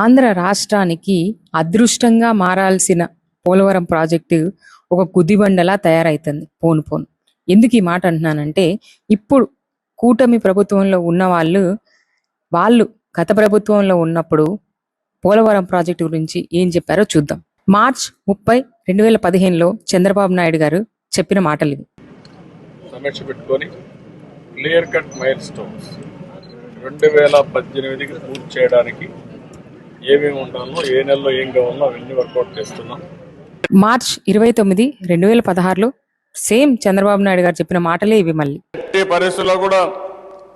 ఆంధ్ర రాష్ట్రానికి అదృష్టంగా మారాల్సిన పోలవరం ప్రాజెక్టు ఒక గుదిబండలా తయారైతుంది పోను పోను. ఎందుకు ఈ మాట అంటున్నానంటే, ఇప్పుడు కూటమి ప్రభుత్వంలో ఉన్న వాళ్ళు గత ప్రభుత్వంలో ఉన్నప్పుడు పోలవరం ప్రాజెక్టు గురించి ఏం చెప్పారో చూద్దాం. మార్చ్ 30, 2015లో చంద్రబాబు నాయుడు గారు చెప్పిన మాటలు ఇవి. సమీక్ష పెట్టుకొని క్లియర్ కట్ మైల్ స్టోన్స్ 2018కి పూర్తి చేయడానికి ఏమేమి ఉండాలో, ఏ నెలలో ఏం కావాలో అవన్నీ వర్కౌట్ చేస్తున్నాం. మార్చ్ 29, 2016లో సేమ్ చంద్రబాబు నాయుడు గారు చెప్పిన మాటలే ఇవి. మళ్ళీ ఎట్టి పరిస్థితుల్లో కూడా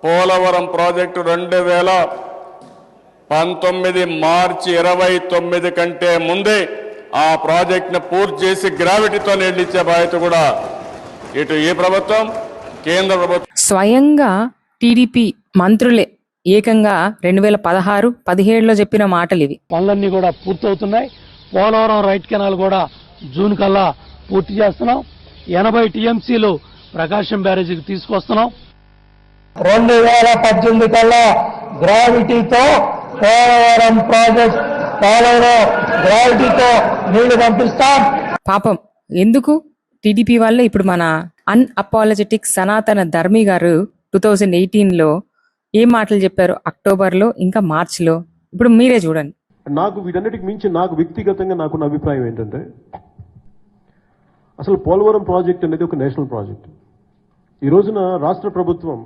పోలవరం ప్రాజెక్టు 2019 మార్చి 29 కంటే ముందే ఆ ప్రాజెక్టును పూర్తి చేసి గ్రావిటీతో నీళ్ళిచ్చే బాధ్యత కూడా ఇటు ఈ ప్రభుత్వం, కేంద్ర ప్రభుత్వం. స్వయంగా టీడీపీ మంత్రులే ఏకంగా 2016, 2017లో చెప్పిన మాటలు ఇవి. పనులన్నీ కూడా పూర్తవుతున్నాయి. పోలవరం రైట్ కెనాల్ కూడా జూన్ కల్లా పూర్తి చేస్తున్నాం. 80 టీఎంసీలు ప్రకాశం బ్యారేజీకి తీసుకొస్తున్నాం. 2018 కల్లా గ్రావిటీతో పోలవరం ప్రాజెక్ట్ గ్రావిటీతో నీళ్లు పంపిస్తాం. పాపం ఎందుకు టీడీపీ వాళ్ళే ఇప్పుడు మన అన్అపాలజెటిక్ సనాతన ధర్మి గారు 2018లో ఏం మాటలు చెప్పారు, అక్టోబర్లో ఇంకా మార్చిలో. ఇప్పుడు మీరే చూడండి. నాకు వీటన్నిటికి మించి నాకు వ్యక్తిగతంగా నాకున్న అభిప్రాయం ఏంటంటే, అసలు పోలవరం ప్రాజెక్ట్ అనేది ఒక నేషనల్ ప్రాజెక్ట్. ఈ రోజున రాష్ట్ర ప్రభుత్వం,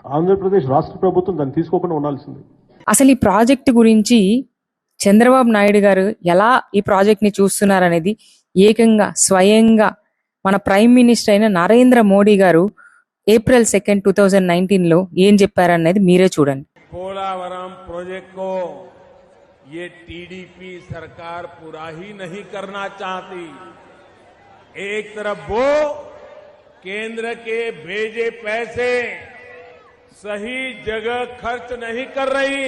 ఆంధ్రప్రదేశ్ రాష్ట్ర ప్రభుత్వం దాన్ని తీసుకోకుండా ఉండాల్సింది. అసలు ఈ ప్రాజెక్టు గురించి చంద్రబాబు నాయుడు గారు ఎలా ఈ ప్రాజెక్ట్ ని చూస్తున్నారనేది ఏకంగా స్వయంగా మన ప్రైమ్ మినిస్టర్ అయిన నరేంద్ర మోడీ గారు April 2, 2019లో ఏం చెప్పారనేది మీరే చూడండి. पोलावरम प्रोजेक्ट को ये टीडीपी सरकार पूरा ही नहीं करना चाहती. एक तरफ वो केंद्र के भेजे पैसे सही जगह खर्च नहीं कर रही.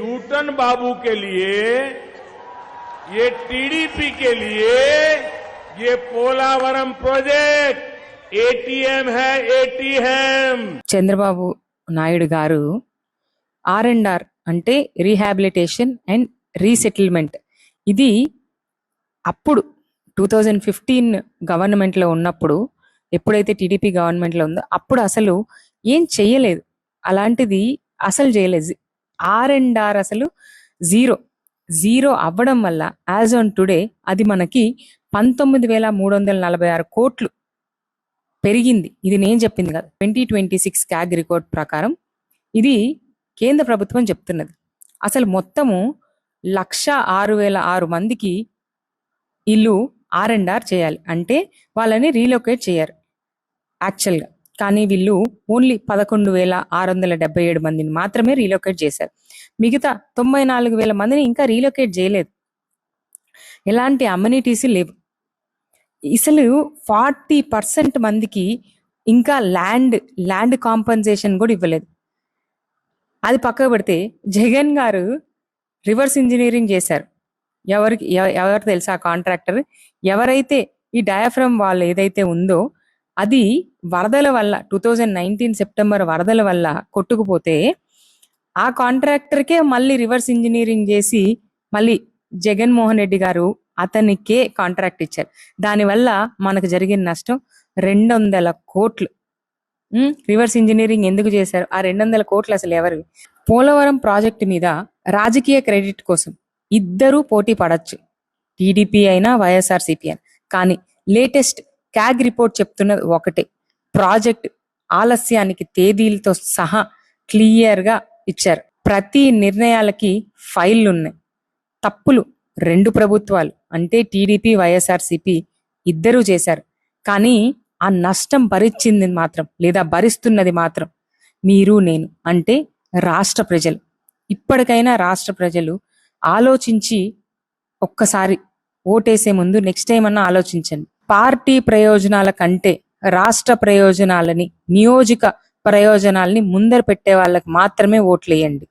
यूटन बाबू के लिए, ये टीडीपी के लिए ये पोलावरम प्रोजेक्ट एटीएम है, एटीएम. చంద్రబాబు నాయుడు గారు R&R అంటే రీహాబిలిటేషన్ అండ్ రీసెటిల్మెంట్, ఇది అప్పుడు 2015 గవర్నమెంట్లో ఉన్నప్పుడు, ఎప్పుడైతే టీడీపీ గవర్నమెంట్లో ఉందో అప్పుడు అసలు ఏం చెయ్యలేదు. అలాంటిది అసలు చేయలేదు. R&R అసలు జీరో అవ్వడం వల్ల యాజ్ ఆన్ టుడే అది మనకి 19,346 కోట్లు పెరిగింది. ఇది నేను చెప్పింది కాదు, 2026 క్యాగ్ రికార్డ్ ప్రకారం ఇది కేంద్ర ప్రభుత్వం చెప్తున్నది. అసలు మొత్తము 106,006 మందికి ఇల్లు R&R చేయాలి, అంటే వాళ్ళని రీలొకేట్ చేయాలి యాక్చువల్గా. కానీ వీళ్ళు ఓన్లీ 11,677 మందిని మాత్రమే రీలొకేట్ చేశారు. మిగతా 94,000 మందిని ఇంకా రీలొకేట్ చేయలేదు. ఎలాంటి అమ్యూనిటీస్ లేవు. అసలు 40% మందికి ఇంకా ల్యాండ్ కాంపన్సేషన్ కూడా ఇవ్వలేదు. అది పక్కకు పెడితే జగన్ గారు రివర్స్ ఇంజనీరింగ్ చేశారు. ఎవరు తెలుసా కాంట్రాక్టర్? ఎవరైతే ఈ డయాఫ్రమ్ వాల్ ఏదైతే ఉందో అది వరదల వల్ల 2019 సెప్టెంబర్ వరదల వల్ల కొట్టుకుపోతే ఆ కాంట్రాక్టర్కే మళ్ళీ రివర్స్ ఇంజనీరింగ్ చేసి మళ్ళీ జగన్మోహన్ రెడ్డి గారు అతనికే కాంట్రాక్ట్ ఇచ్చారు. దానివల్ల మనకు జరిగిన నష్టం 200 కోట్లు. రివర్స్ ఇంజనీరింగ్ ఎందుకు చేశారు? ఆ 200 కోట్లు అసలు ఎవరు? పోలవరం ప్రాజెక్టు మీద రాజకీయ క్రెడిట్ కోసం ఇద్దరూ పోటీ పడచ్చు, టీడీపీ అయినా వైఎస్ఆర్సీపీ అయినా. కానీ లేటెస్ట్ క్యాగ్ రిపోర్ట్ చెప్తున్నది ఒకటే, ప్రాజెక్ట్ ఆలస్యానికి తేదీలతో సహా క్లియర్గా ఇచ్చారు. ప్రతి నిర్ణయాలకి ఫైళ్లు ఉన్నాయి. తప్పులు 2 ప్రభుత్వాలు అంటే టీడీపీ, వైఎస్ఆర్సీపీ ఇద్దరూ చేశారు. కానీ ఆ నష్టం భరించింది మాత్రం, లేదా భరిస్తున్నది మాత్రం మీరు నేను, అంటే రాష్ట్ర ప్రజలు. ఇప్పటికైనా రాష్ట్ర ప్రజలు ఆలోచించి ఒక్కసారి ఓటేసే ముందు నెక్స్ట్ టైం అన్నా ఆలోచించండి. పార్టీ ప్రయోజనాల కంటే రాష్ట్ర ప్రయోజనాలని, నియోజక ప్రయోజనాలని ముందర పెట్టే వాళ్ళకి మాత్రమే ఓట్లు వేయండి.